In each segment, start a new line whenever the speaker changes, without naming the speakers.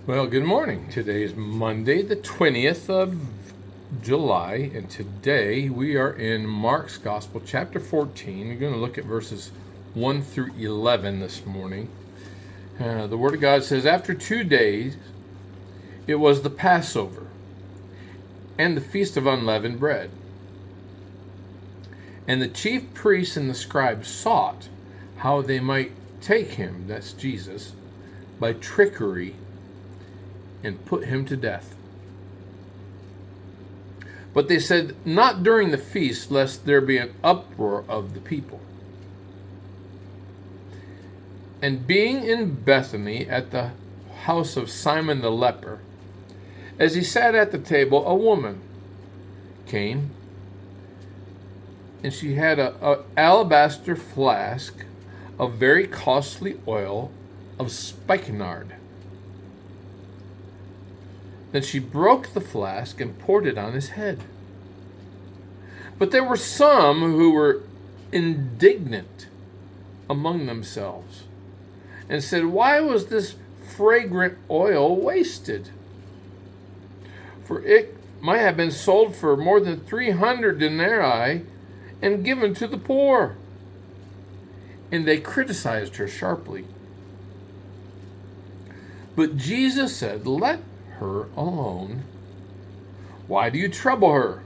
Well, good morning. Today is Monday, the 20th of July, and today we are in Mark's Gospel, chapter 14. We're going to look at verses 1 through 11 this morning. The Word of God says, After 2 days, it was the Passover and the Feast of Unleavened Bread. And the chief priests and the scribes sought how they might take him, that's Jesus, by trickery and put him to death. But they said, Not during the feast, lest there be an uproar of the people. And being in Bethany at the house of Simon the leper, as he sat at the table, a woman came, and she had an alabaster flask of very costly oil of spikenard. Then she broke the flask and poured it on his head. But there were some who were indignant among themselves and said, Why was this fragrant oil wasted? For it might have been sold for more than 300 denarii and given to the poor. And they criticized her sharply. But Jesus said, Let her alone. Why do you trouble her?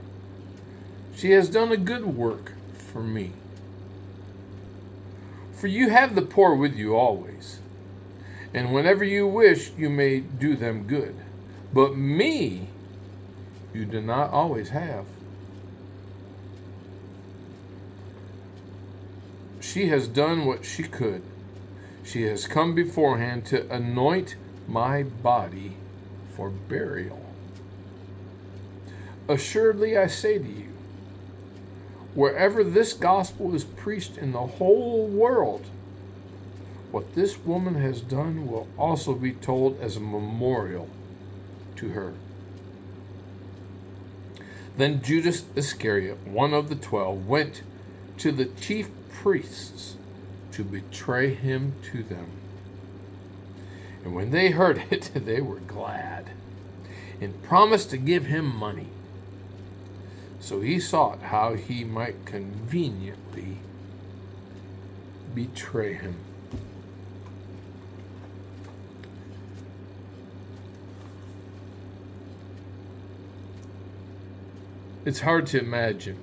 She has done a good work for me. For you have the poor with you always, and whenever you wish, you may do them good. But me you do not always have. She has done what she could. She has come beforehand to anoint my body for burial. Assuredly, I say to you, wherever this gospel is preached in the whole world, what this woman has done will also be told as a memorial to her. Then Judas Iscariot, one of the 12, went to the chief priests to betray him to them. And when they heard it, they were glad and promised to give him money. So he sought how he might conveniently betray him. It's hard to imagine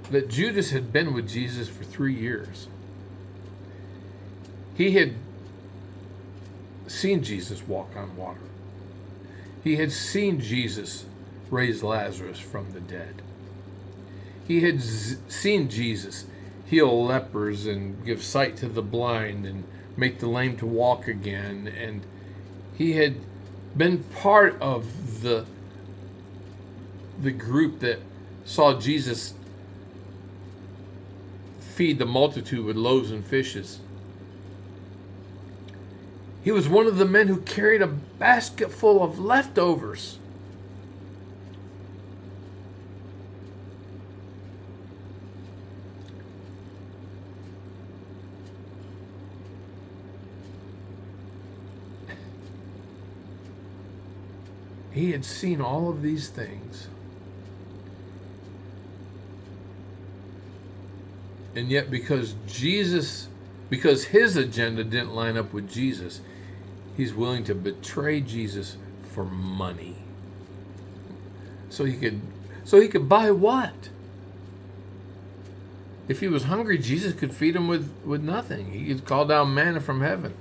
that Judas had been with Jesus for 3 years. He had seen Jesus walk on water. He had seen Jesus raise Lazarus from the dead. He had seen Jesus heal lepers and give sight to the blind and make the lame to walk again. And he had been part of the group that saw Jesus feed the multitude with loaves and fishes. He was one of the men who carried a basket full of leftovers. He had seen all of these things. And yet because his agenda didn't line up with Jesus, he's willing to betray Jesus for money. So he could buy what? If he was hungry, Jesus could feed him with nothing. He could call down manna from heaven.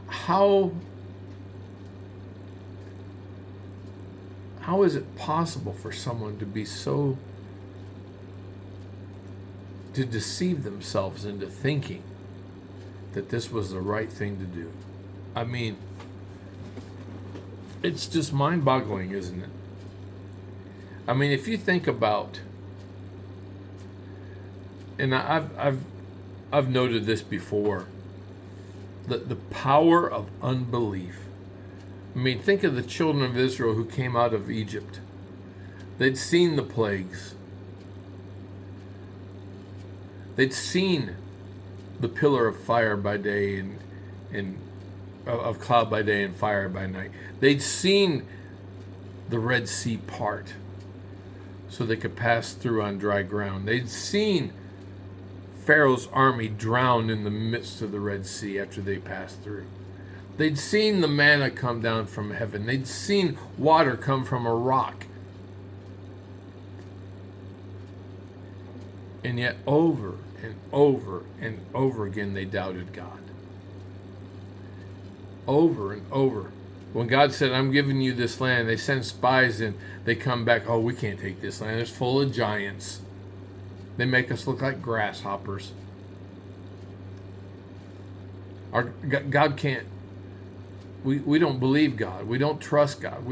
How is it possible for someone to deceive themselves into thinking that this was the right thing to do? I mean, it's just mind-boggling, isn't it? I mean, if you think about, and I've noted this before, the power of unbelief. I mean, think of the children of Israel who came out of Egypt. They'd seen the plagues. They'd seen the pillar of fire by day and of cloud by day and fire by night. They'd seen the Red Sea part so they could pass through on dry ground. They'd seen Pharaoh's army drown in the midst of the Red Sea after they passed through. They'd seen the manna come down from heaven. They'd seen water come from a rock. And yet over and over and over again they doubted God. Over and over. When God said, I'm giving you this land, they send spies in. They come back, oh, we can't take this land. It's full of giants. They make us look like grasshoppers. God can't. We don't believe God. We don't trust God.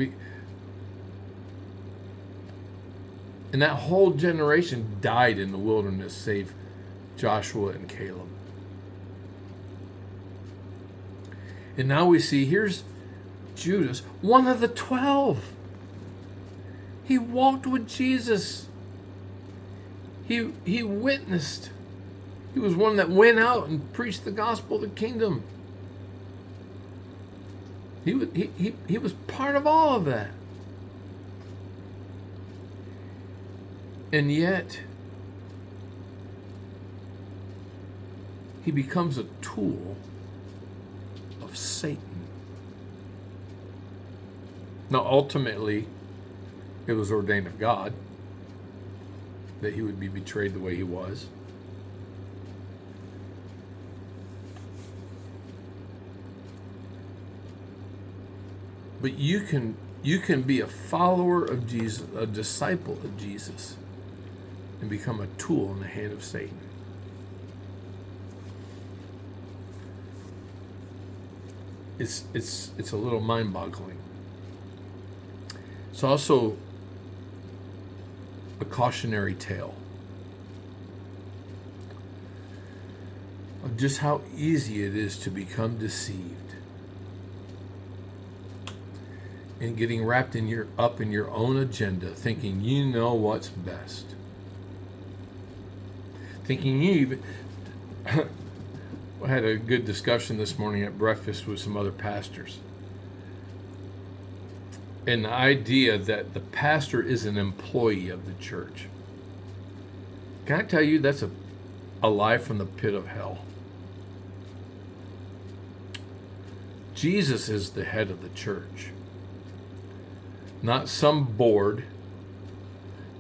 And that whole generation died in the wilderness, save Joshua and Caleb. And now we see, here's Judas, one of the 12. He walked with Jesus. He witnessed. He was one that went out and preached the gospel of the kingdom. He was part of all of that. And yet, he becomes a tool of Satan. Now, ultimately, it was ordained of God that he would be betrayed the way he was. But you can be a follower of Jesus, a disciple of Jesus, and become a tool in the hand of Satan. It's a little mind-boggling. It's also a cautionary tale of just how easy it is to become deceived and getting wrapped up in your own agenda, thinking you know what's best, thinking you even. I had a good discussion this morning at breakfast with some other pastors. And the idea that the pastor is an employee of the church. Can I tell you that's a lie from the pit of hell? Jesus is the head of the church. Not some board,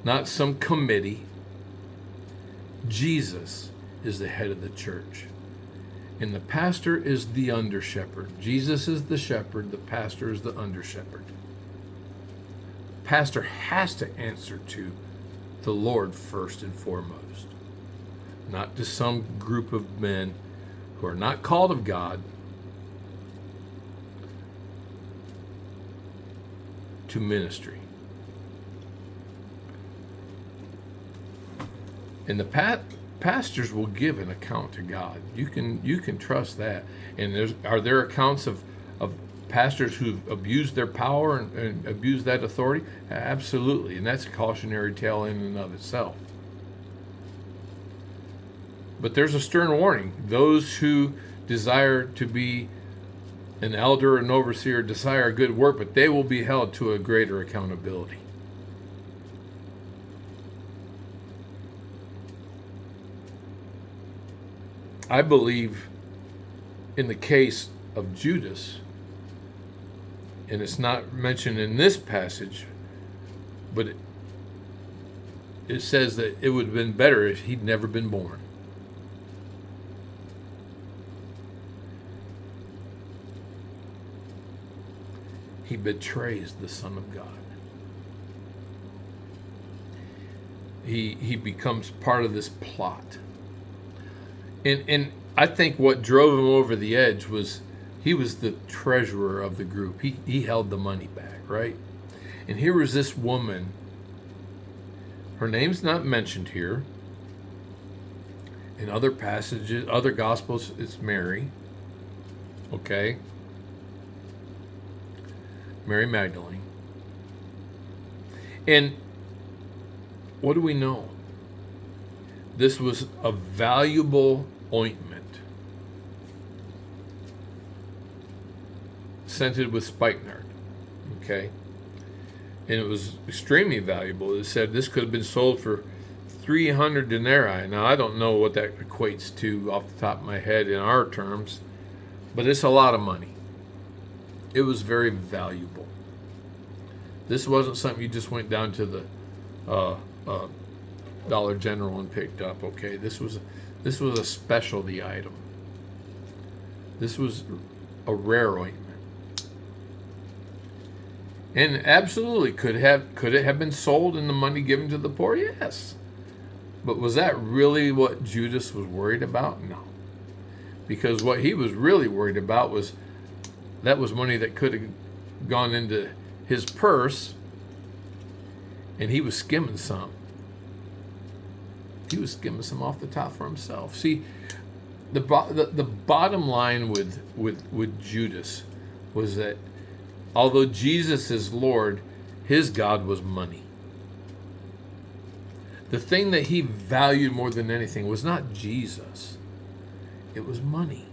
not some committee. Jesus is the head of the church. And the pastor is the under shepherd. Jesus is the shepherd, the pastor is the under shepherd. Pastor has to answer to the Lord first and foremost, not to some group of men who are not called of God to ministry. And the pastors will give an account to God. You can trust that. And are there accounts of pastors who've abused their power and abused that authority? Absolutely. And that's a cautionary tale in and of itself. But there's a stern warning. Those who desire to be an elder, an overseer, desire good work, but they will be held to a greater accountability. I believe in the case of Judas, and it's not mentioned in this passage, but it says that it would have been better if he'd never been born. He betrays the Son of God. He becomes part of this plot. And I think what drove him over the edge was he was the treasurer of the group. He held the money back, right? And here was this woman. Her name's not mentioned here. In other passages, other gospels, it's Mary. Okay? Mary Magdalene. And what do we know? This was a valuable ointment, scented with spikenard. Okay? And it was extremely valuable. It said this could have been sold for 300 denarii. Now, I don't know what that equates to off the top of my head in our terms, but it's a lot of money. It was very valuable. This wasn't something you just went down to the Dollar General and picked up. Okay, this was a specialty item. This was a rare ointment, and absolutely could it have been sold and the money given to the poor? Yes, but was that really what Judas was worried about? No, because what he was really worried about was that was money that could have gone into his purse, and he was skimming some. He was skimming some off the top for himself. See, the bottom line with Judas was that although Jesus is Lord, his God was money. The thing that he valued more than anything was not Jesus. It was money.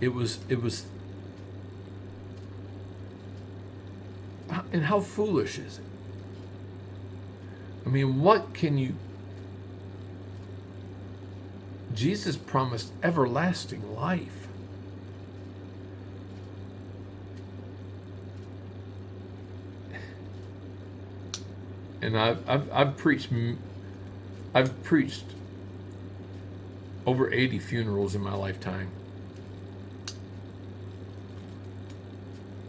It was and how foolish is it? I mean, what can you... Jesus promised everlasting life. And I've preached over 80 funerals in my lifetime.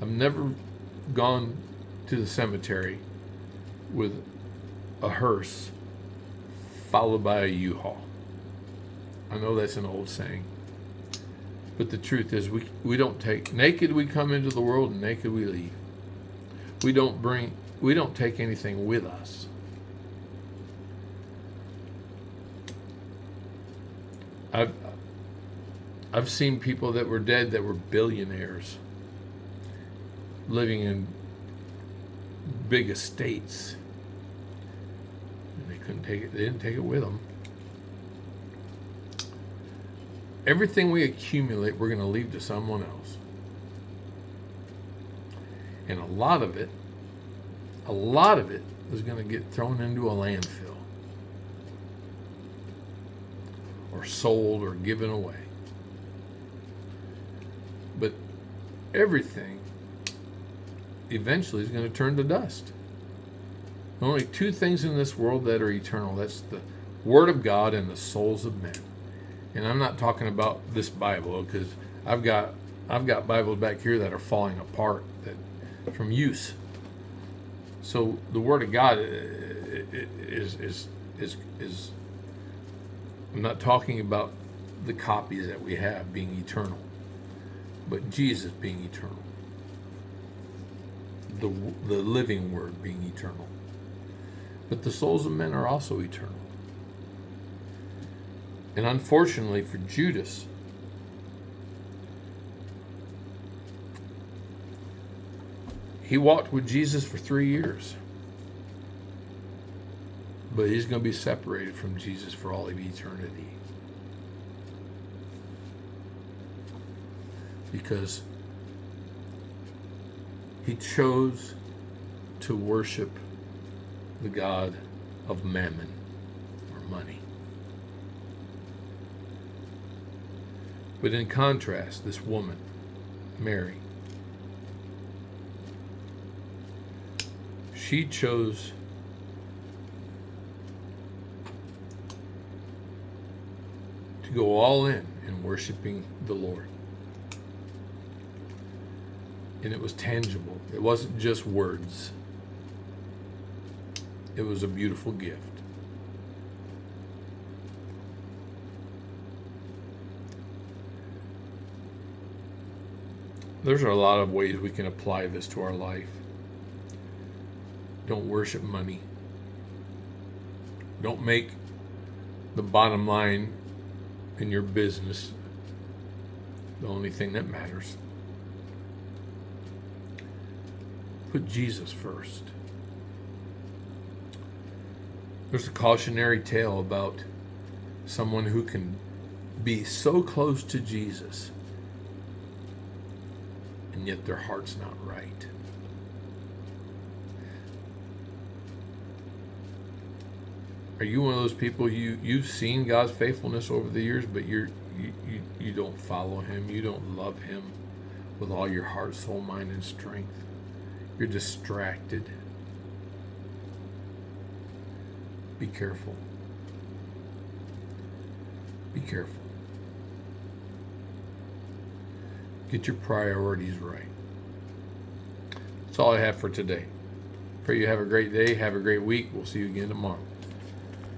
I've never gone to the cemetery with a hearse followed by a U-Haul. I know that's an old saying, but the truth is we don't take... Naked we come into the world, and naked we leave. We don't take anything with us. I've seen people that were dead that were billionaires, living in big estates, and they couldn't take it. They didn't take it with them. Everything we accumulate, we're going to leave to someone else, and a lot of it is going to get thrown into a landfill, or sold, or given away. But everything eventually is going to turn to dust. There are only two things in this world that are eternal. That's the Word of God and the souls of men. And I'm not talking about this Bible, because I've got Bibles back here that are falling apart from use. So the Word of God is I'm not talking about the copies that we have being eternal, but Jesus being eternal. The living Word being eternal. But the souls of men are also eternal. And unfortunately for Judas, he walked with Jesus for 3 years. But he's going to be separated from Jesus for all of eternity. Because he chose to worship the god of mammon, or money. But in contrast, this woman, Mary, she chose to go all in worshiping the Lord. And it was tangible. It wasn't just words. It was a beautiful gift. There's a lot of ways we can apply this to our life. Don't worship money. Don't make the bottom line in your business the only thing that matters. Put Jesus first. There's a cautionary tale about someone who can be so close to Jesus, and yet their heart's not right. Are you one of those people, you've seen God's faithfulness over the years, but you don't follow him, you don't love him with all your heart, soul, mind, and strength? You're distracted. Be careful. Be careful. Get your priorities right. That's all I have for today. Pray you have a great day. Have a great week. We'll see you again tomorrow.